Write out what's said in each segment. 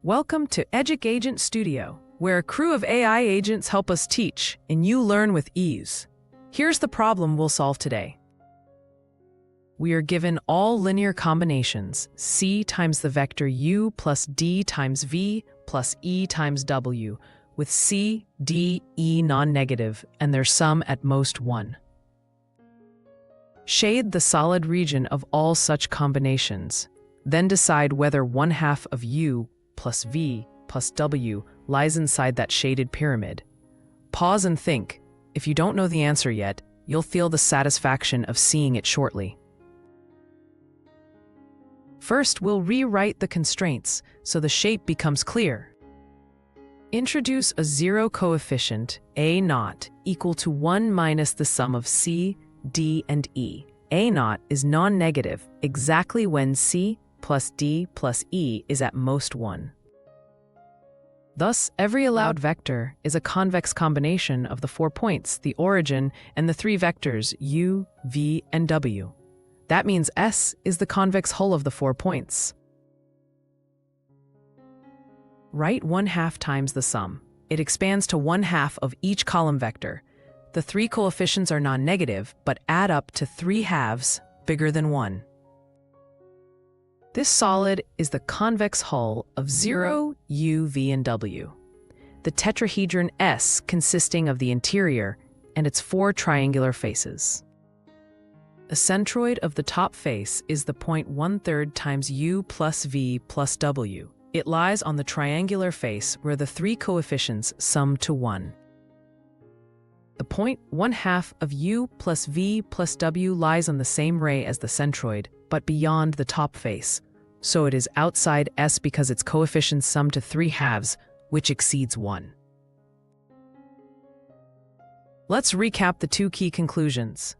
Welcome to EducAgent Studio, where a crew of AI agents help us teach and you learn with ease. Here's the problem we'll solve today. We are given all linear combinations, C times the vector u plus d times v plus e times w, with C, D, E non-negative, and their sum at most 1. Shade the solid region of all such combinations, then decide whether 1/2 of u plus v plus w lies inside that shaded pyramid. Pause and think. If you don't know the answer yet, you'll feel the satisfaction of seeing it shortly. First, we'll rewrite the constraints so the shape becomes clear. Introduce a zero coefficient, a0, equal to 1 minus the sum of c, d, and e. a0 is non-negative exactly when c plus d plus e is at most 1. Thus, every allowed vector is a convex combination of the 4 points, the origin, and the 3 vectors u, v, and w. That means S is the convex hull of the 4 points. Write 1/2 times the sum. It expands to 1/2 of each column vector. The 3 coefficients are non-negative, but add up to 3 halves bigger than 1. This solid is the convex hull of 0, u, v, and w. The tetrahedron S consisting of the interior and its 4 triangular faces. The centroid of the top face is the point 1/3 times u plus v plus w. It lies on the triangular face where the 3 coefficients sum to 1. The point 1/2 of u plus v plus w lies on the same ray as the centroid, but beyond the top face. So it is outside S because its coefficients sum to 3 halves, which exceeds 1. Let's recap the 2 key conclusions.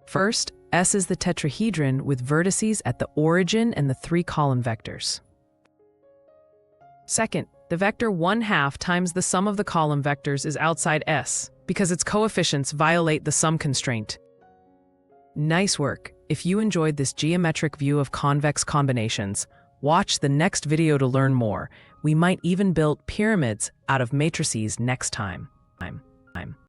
First, S is the tetrahedron with vertices at the origin and the 3 column vectors. Second, the vector 1/2 times the sum of the column vectors is outside S because its coefficients violate the sum constraint. Nice work! If you enjoyed this geometric view of convex combinations, watch the next video to learn more. We might even build pyramids out of matrices next time.